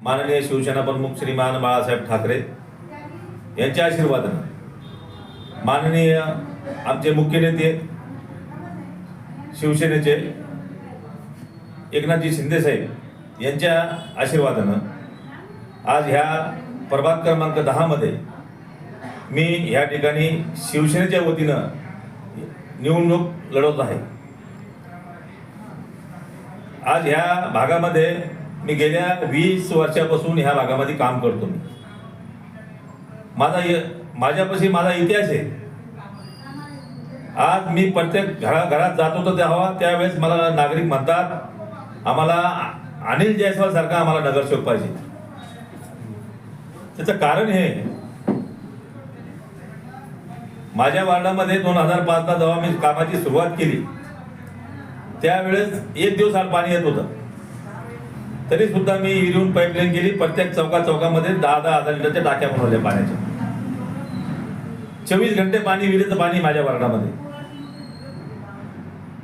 माननीय शिवसेना प्रमुख श्रीमान बाळासाहेब ठाकरे यांच्या आशीर्वादाने, माननीय आमचे मुख्य नेते शिवसेनेचे एकनाथजी शिंदे साहेब यांच्या आशीर्वादाने आज ह्या प्रभाग क्रमांक 10 मध्ये मी ह्या ठिकाणी शिवसेनेच्या वतीनं निवडणूक लढवत आहे। आज ह्या भागामध्ये मी गेल्या 20 वर्षापासून ह्या भागामध्ये काम करतो। माझ्यापाशी माझा इतिहास आहे। आज मी प्रत्येक घरात जातो तर त्यावेळेस मला नागरिक म्हणतात, आम्हाला अनिल जयस्वाल सारखा आम्हाला नगरसेवक पाहिजे। त्याचं कारण हे, माझ्या वार्डामध्ये 2005 ला जेव्हा मी कामाची सुरुवात केली त्यावेळेस एक दिवस आड पाणी येत होतं, तरी सुद्धा मी विहिरीहून पाईपलाईन केली। प्रत्येक चौकामध्ये 10,000 लिटरच्या टाक्या बनवल्या पाण्याच्या। 24 घंटे पाणी, विहिरीचं पाणी माझ्या वार्डामध्ये।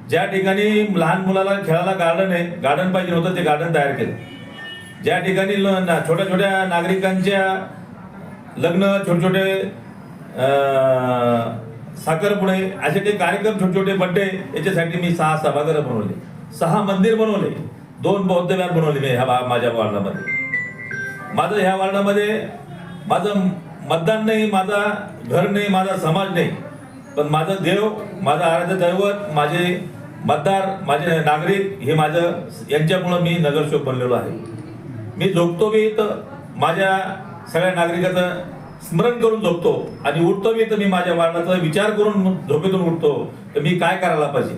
ज्या ठिकाणी लहान मुलाला खेळायला गार्डन पाहिजे होतं ते गार्डन तयार केलं। ज्या ठिकाणी छोट्या छोट्या नागरिकांच्या लग्न, छोटे छोटे साखरपुडे, असे काही कार्यक्रम, छोटे छोटे बड्डे, याच्यासाठी मी 6 सभागृह बनवले, 6 मंदिर बनवले, 2 बौद्ध विहार बनवले मी माझ्या वार्डामध्ये। माझं ह्या वार्डामध्ये माझं मतदान नाही, माझा घर नाही, माझा समाज नाही, पण माझं देव, माझं आराध्य दैवत, माझे मतदार, माझे नागरिक हे माझं, यांच्यामुळं मी नगरसेवक बनलेलो आहे। मी झोपतो बी तर माझ्या सगळ्या नागरिकाचं स्मरण करून झोपतो, आणि उठतो मी तर मी माझ्या वार्डाचा विचार करून झोपेतून उठतो तर मी काय करायला पाहिजे।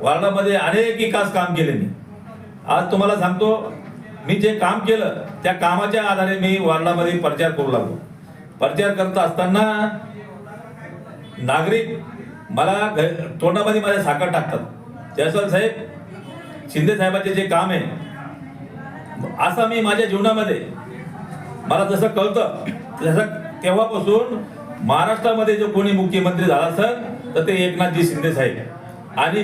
वार्डामध्ये अनेक विकास काम केले मी। आज तुम्हाला सांगतो, मी जे काम केलं त्या कामाच्या आधारे मी वार्डामध्ये प्रचार करू लागलो। प्रचार करत असताना नागरिक मला तोंडामध्ये माझ्या साखर टाकतात। जयस्वाल साहेब, शिंदे साहेबांचे जे काम आहे, असं मी माझ्या जीवनामध्ये मला जसं कळतं तसं तेव्हापासून महाराष्ट्रामध्ये जो कोणी मुख्यमंत्री झाला असेल तर ते एकनाथजी शिंदे साहेब। आणि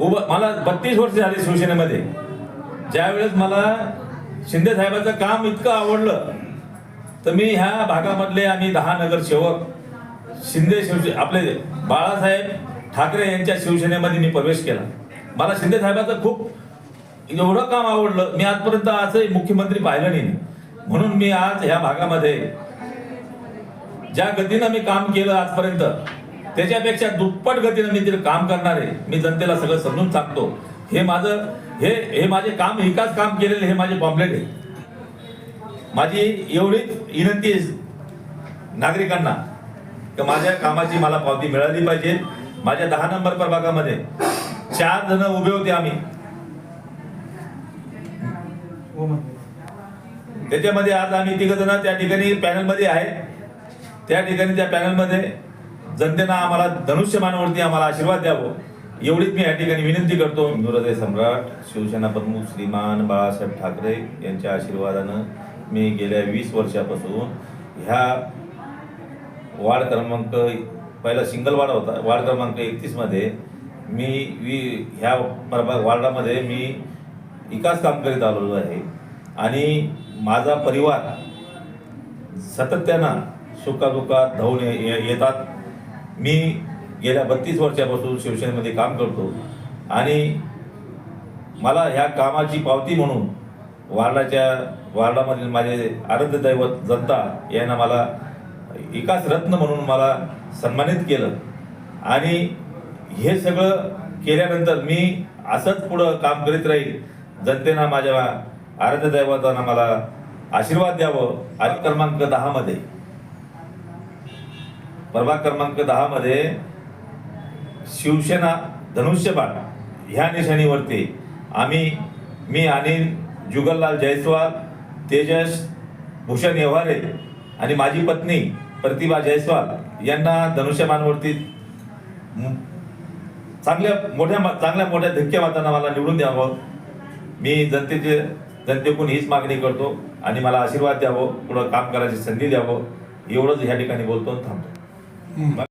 मला 32 वर्ष झाली शिवसेनेमध्ये। ज्यावेळेस मला शिंदे साहेबांचं काम इतकं आवडलं तर मी ह्या भागामधले आम्ही 10 नगरसेवक आपले बाळासाहेब ठाकरे यांच्या शिवसेनेमध्ये मी प्रवेश केला। मला शिंदे साहेबांचं खूप एवढं काम आवडलं, मी आजपर्यंत असं मुख्यमंत्री पाहिलं नाही। म्हणून मी आज ह्या भागामध्ये ज्या गतीनं मी काम केलं आजपर्यंत, त्याच्यापेक्षा दुप्पट गतीनं मी ते काम करणार आहे। मी जनतेला सगळं समजून सांगतो। हे माझे काम, विकास काम केलेले हे माझे पॉम्पलेट आहे। माझी एवढीच विनंती आहे नागरिकांना की माझ्या कामाची मला पावती मिळाली पाहिजे। माझ्या 10 नंबर प्रभागामध्ये 4 जण उभे होते आम्ही, त्याच्यामध्ये आज आम्ही 3 जण त्या ठिकाणी पॅनलमध्ये आहे। त्या ठिकाणी त्या पॅनलमध्ये जनतेनं आम्हाला धनुष्यबाणावरती आम्हाला आशीर्वाद द्यावं, एवढीच मी या ठिकाणी विनंती करतो। हिंदुहृदय सम्राट शिवसेना प्रमुख श्रीमान बाळासाहेब ठाकरे यांच्या आशीर्वादानं मी गेल्या 20 वर्षापासून ह्या वार्ड क्रमांक, पहिला सिंगल वार्ड होता, वार्ड क्रमांक 31 मध्ये मी ह्या वार्डामध्ये मी विकास काम करीत आलेलो आहे। आणि माझा परिवार सातत्यानं सुखादुःखात धावून येतात। मी गेल्या 32 वर्षापासून शिवसेनेमध्ये काम करतो, आणि मला ह्या कामाची पावती म्हणून वार्डामधील माझे आराध्य दैवत जनता यांना मला विकास रत्न म्हणून मला सन्मानित केलं। आणि हे सगळं केल्यानंतर मी असंच पुढं काम करीत राहील। जनतेनं माझ्या आराध्य दैवतांना मला आशीर्वाद द्यावं। आणि क्रमांक 10 मध्ये, प्रभाग क्रमांक 10 मध्ये शिवसेना धनुष्यबाण ह्या निशाणीवरती मी अनिल जुगललाल जयस्वाल, तेजस भूषण येव्हारे आणि माझी पत्नी प्रतिभा जयस्वाल यांना धनुष्यबाणवरती चांगल्या मोठ्या धक्के वाताना मला निवडून द्यावं। मी जनतेकडून हीच मागणी करतो, आणि मला आशीर्वाद द्यावं, पुढं काम करायची संधी द्यावं, एवढंच ह्या ठिकाणी बोलतो, थांबतो।